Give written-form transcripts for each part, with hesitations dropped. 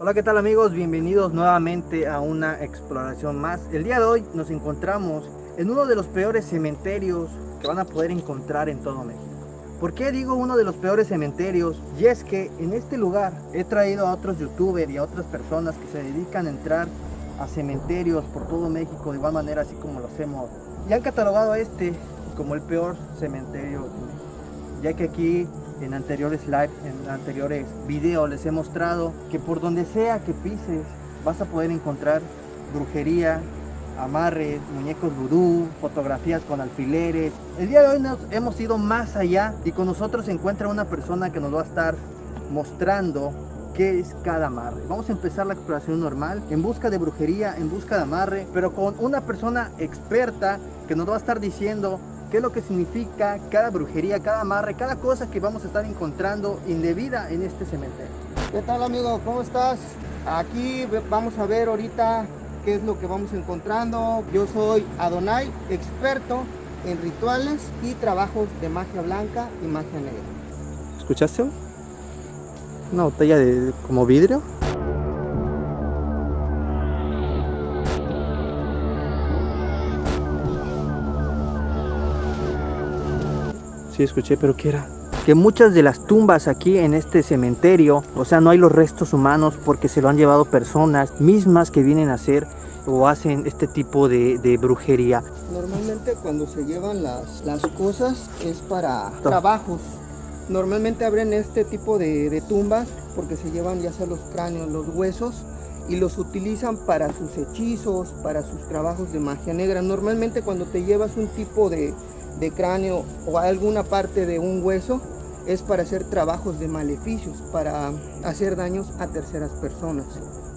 Hola, ¿qué tal amigos? Bienvenidos nuevamente a una exploración más. El día de hoy nos encontramos en uno de los peores cementerios que van a poder encontrar en todo México. ¿Por qué digo uno de los peores cementerios? Y es que en este lugar he traído a otros youtubers y a otras personas que se dedican a entrar a cementerios por todo México de igual manera así como lo hacemos. Y han catalogado a este como el peor cementerio de México, ya que aquí en anteriores live, en anteriores videos les he mostrado que por donde sea que pises vas a poder encontrar brujería, amarres, muñecos vudú, fotografías con alfileres. El día de hoy nos hemos ido más allá y con nosotros se encuentra una persona que nos va a estar mostrando qué es cada amarre. Vamos a empezar la exploración normal, en busca de brujería, en busca de amarre, pero con una persona experta que nos va a estar diciendo qué es lo que significa cada brujería, cada amarre, cada cosa que vamos a estar encontrando indebida en este cementerio. ¿Qué tal, amigo? ¿Cómo estás? Aquí vamos a ver ahorita qué es lo que vamos encontrando. Yo soy Adonai, experto en rituales y trabajos de magia blanca y magia negra. ¿Escuchaste? Una botella de como vidrio. Sí, escuché, pero ¿qué era? Que muchas de las tumbas aquí en este cementerio, o sea, no hay los restos humanos porque se lo han llevado personas mismas que vienen a hacer o hacen este tipo de brujería. Normalmente cuando se llevan las cosas es para trabajos. Normalmente abren este tipo de tumbas porque se llevan ya sea los cráneos, los huesos, y los utilizan para sus hechizos, para sus trabajos de magia negra. Normalmente cuando te llevas un tipo de cráneo o alguna parte de un hueso es para hacer trabajos de maleficios, para hacer daños a terceras personas,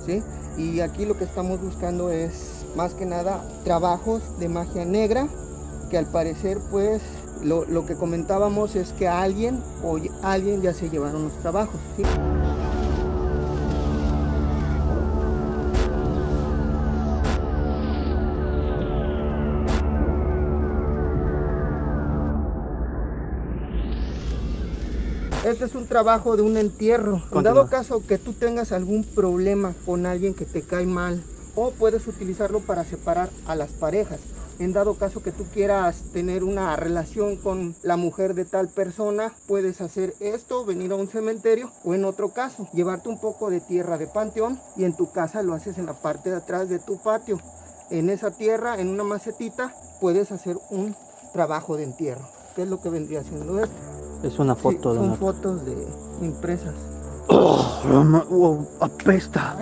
¿sí? Y aquí lo que estamos buscando es más que nada trabajos de magia negra, que al parecer pues lo que comentábamos es que alguien ya se llevaron los trabajos, ¿sí? Este es un trabajo de un entierro. En dado caso que tú tengas algún problema con alguien que te cae mal, o puedes utilizarlo para separar a las parejas. En dado caso que tú quieras tener una relación con la mujer de tal persona, puedes hacer esto, venir a un cementerio, o en otro caso, llevarte un poco de tierra de panteón y en tu casa lo haces en la parte de atrás de tu patio. En esa tierra, en una macetita, puedes hacer un trabajo de entierro. ¿Qué es lo que vendría haciendo esto? Es una foto Sí, de son fotos de impresas. Apesta.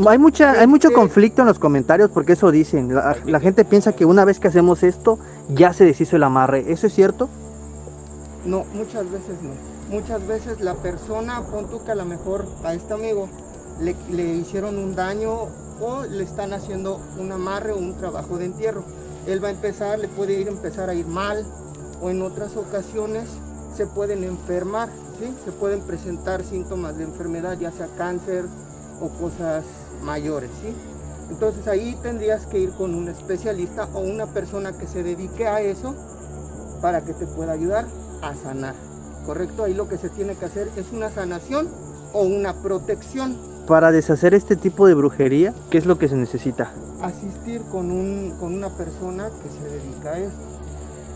Hay mucho conflicto en los comentarios porque eso dicen. La gente piensa que una vez que hacemos esto ya se deshizo el amarre. ¿Eso es cierto? No, muchas veces no. Muchas veces la persona, pon tú que a lo mejor a este amigo le hicieron un daño o le están haciendo un amarre o un trabajo de entierro. Él va a empezar, le puede empezar a ir mal, o en otras ocasiones se pueden enfermar, ¿sí? Se pueden presentar síntomas de enfermedad, ya sea cáncer o cosas mayores, ¿sí? Entonces ahí tendrías que ir con un especialista o una persona que se dedique a eso para que te pueda ayudar a sanar, ¿correcto? Ahí lo que se tiene que hacer es una sanación o una protección. Para deshacer este tipo de brujería, ¿qué es lo que se necesita? Asistir con una persona que se dedica a esto.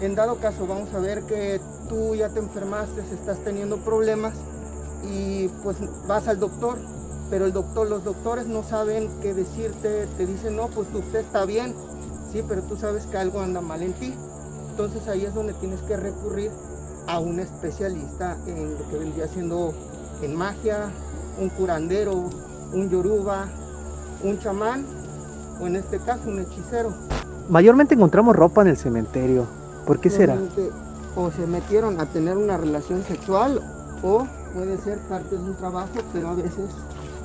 En dado caso, vamos a ver que tú ya te enfermaste, estás teniendo problemas y pues vas al doctor, pero los doctores no saben qué decirte, te dicen, no, pues usted está bien, sí, pero tú sabes que algo anda mal en ti. Entonces ahí es donde tienes que recurrir a un especialista en lo que vendría siendo en magia, un curandero, un yoruba, un chamán, o en este caso un hechicero. Mayormente encontramos ropa en el cementerio. ¿Por qué será? O se metieron a tener una relación sexual, o puede ser parte de un trabajo, pero a veces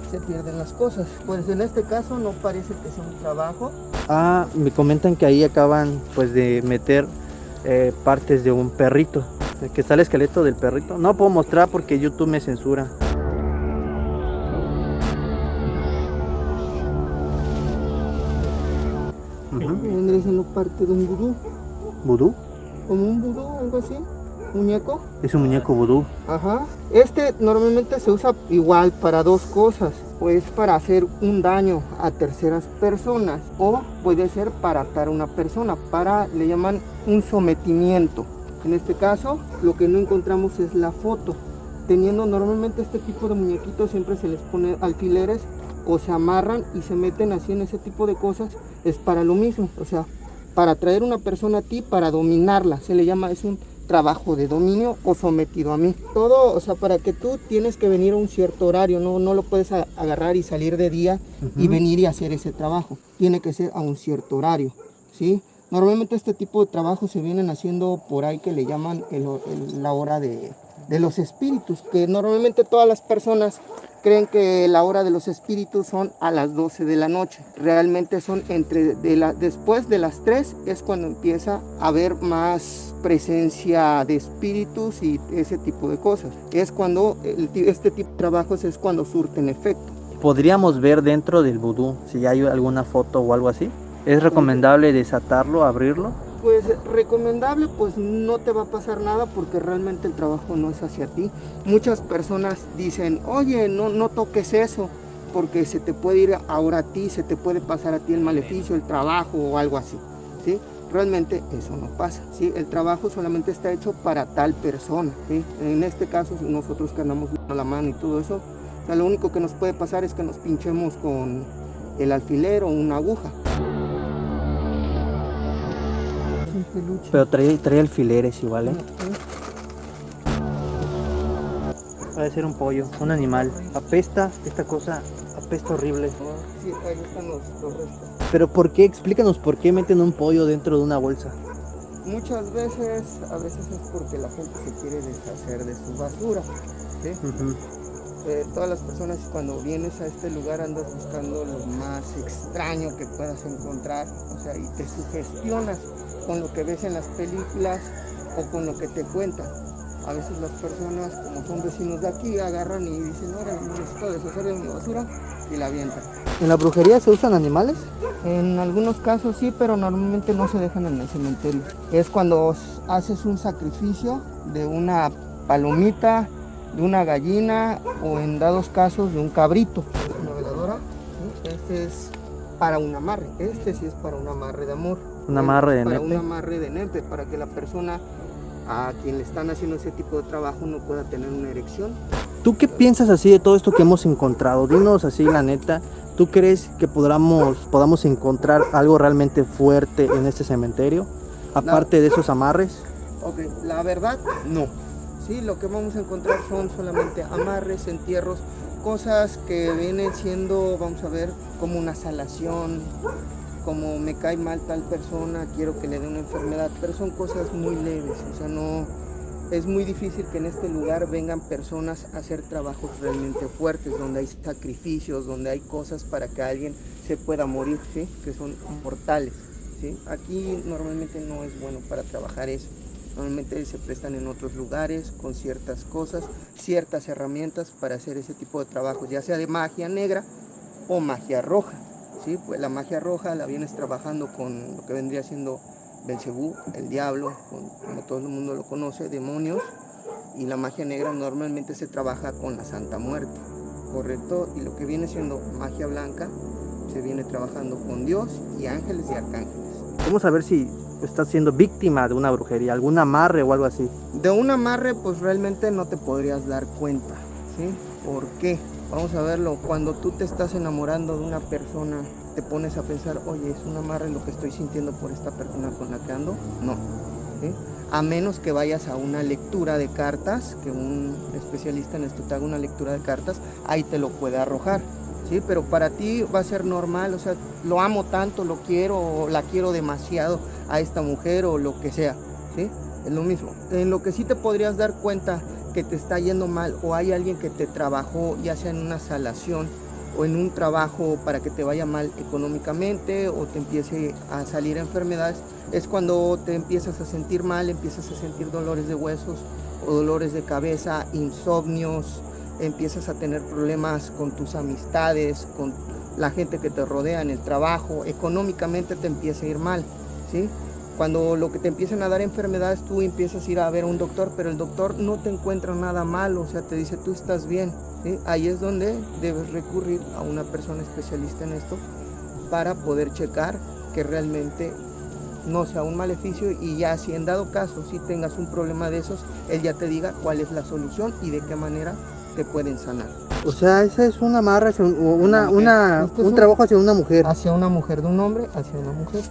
se pierden las cosas. Pues en este caso no parece que sea un trabajo. Ah, me comentan que ahí acaban pues de meter partes de un perrito. Que está el esqueleto del perrito. No puedo mostrar porque YouTube me censura. Vendría siendo parte de un vudú. ¿Vudú? Como un vudú, algo así. muñeco. Es un muñeco vudú. Ajá. Este normalmente se usa igual para dos cosas. Pues para hacer un daño a terceras personas o puede ser para atar a una persona, le llaman un sometimiento. En este caso, lo que no encontramos es la foto. Teniendo normalmente este tipo de muñequitos siempre se les pone alfileres o se amarran y se meten así en ese tipo de cosas. Es para lo mismo, o sea, para traer una persona a ti, para dominarla. Se le llama, es un trabajo de dominio o sometido a mí. Todo, o sea, para que tú tienes que venir a un cierto horario, no lo puedes agarrar y salir de día y venir y hacer ese trabajo. Tiene que ser a un cierto horario, ¿sí? Normalmente este tipo de trabajos se vienen haciendo por ahí que le llaman la hora de los espíritus, que normalmente todas las personas creen que la hora de los espíritus son a las 12 de la noche. Realmente son después de las 3 es cuando empieza a haber más presencia de espíritus y ese tipo de cosas. Es cuando este tipo de trabajos es cuando surten efecto. ¿Podríamos ver dentro del vudú si hay alguna foto o algo así? ¿Es recomendable desatarlo, abrirlo? Pues recomendable, pues no te va a pasar nada porque realmente el trabajo no es hacia ti. Muchas personas dicen, oye, no toques eso porque se te puede ir ahora a ti, se te puede pasar a ti el maleficio, el trabajo o algo así, ¿sí? Realmente eso no pasa, ¿sí? El trabajo solamente está hecho para tal persona, ¿sí? En este caso nosotros que andamos a la mano y todo eso, o sea, lo único que nos puede pasar es que nos pinchemos con el alfiler o una aguja. Pero trae alfileres igual, ¿eh? Puede ser un pollo, un animal. Apesta, esta cosa apesta horrible. Sí, ahí están los restos. Pero ¿por qué? Explícanos por qué meten un pollo dentro de una bolsa. Muchas veces, a veces es porque la gente se quiere deshacer de su basura, ¿sí? Todas las personas cuando vienes a este lugar andas buscando lo más extraño que puedas encontrar, o sea, y te sugestionas con lo que ves en las películas o con lo que te cuentan. A veces las personas, como son vecinos de aquí, agarran y dicen, ahora necesito deshacer de mi basura y la avientan. ¿En la brujería se usan animales? En algunos casos sí, pero normalmente no se dejan en el cementerio. Es cuando haces un sacrificio de una palomita, de una gallina o en dados casos de un cabrito. Una veladora, ¿sí? Este es para un amarre, este sí es para un amarre de amor. Un amarre de nepe. nepe. Para un amarre de nepe, para que la persona a quien le están haciendo ese tipo de trabajo no pueda tener una erección. ¿Tú qué piensas así de todo esto que hemos encontrado? Dinos así la neta, ¿tú crees que podamos encontrar algo realmente fuerte en este cementerio? Aparte de esos amarres. Ok, la verdad, no. Sí, lo que vamos a encontrar son solamente amarres, entierros, cosas que vienen siendo, vamos a ver, como una salación, como me cae mal tal persona, quiero que le dé una enfermedad, pero son cosas muy leves, o sea, no, es muy difícil que en este lugar vengan personas a hacer trabajos realmente fuertes, donde hay sacrificios, donde hay cosas para que alguien se pueda morir, ¿sí? Que son mortales, ¿sí? Aquí normalmente no es bueno para trabajar eso. Normalmente se prestan en otros lugares con ciertas cosas, ciertas herramientas para hacer ese tipo de trabajos, ya sea de magia negra o magia roja, ¿sí? Pues la magia roja la vienes trabajando con lo que vendría siendo Belcebú, el diablo, como todo el mundo lo conoce, demonios, y la magia negra normalmente se trabaja con la Santa Muerte, ¿correcto? Y lo que viene siendo magia blanca se viene trabajando con Dios y ángeles y arcángeles. Vamos a ver si estás siendo víctima de una brujería, algún amarre o algo así. De un amarre pues realmente no te podrías dar cuenta, ¿sí? ¿Por qué? Vamos a verlo, cuando tú te estás enamorando de una persona, te pones a pensar, oye, ¿es un amarre lo que estoy sintiendo por esta persona con la que ando? No, ¿sí? A menos que vayas a una lectura de cartas, que un especialista en esto te haga una lectura de cartas, ahí te lo puede arrojar, ¿sí? Pero para ti va a ser normal, o sea, lo amo tanto, lo quiero, o la quiero demasiado a esta mujer o lo que sea, ¿sí? Es lo mismo. En lo que sí te podrías dar cuenta que te está yendo mal o hay alguien que te trabajó, ya sea en una salación o en un trabajo para que te vaya mal económicamente o te empiece a salir enfermedades, es cuando te empiezas a sentir mal, empiezas a sentir dolores de huesos o dolores de cabeza, insomnios, empiezas a tener problemas con tus amistades, con la gente que te rodea en el trabajo, económicamente te empieza a ir mal, ¿sí? Cuando lo que te empiezan a dar enfermedades, tú empiezas a ir a ver a un doctor, pero el doctor no te encuentra nada malo, o sea, te dice tú estás bien, ¿sí? Ahí es donde debes recurrir a una persona especialista en esto para poder checar que realmente no sea un maleficio, y ya si en dado caso si tengas un problema de esos, él ya te diga cuál es la solución y de qué manera te pueden sanar. O sea, esa es una amarra, Este es un trabajo hacia una mujer. Hacia una mujer, de un hombre hacia una mujer.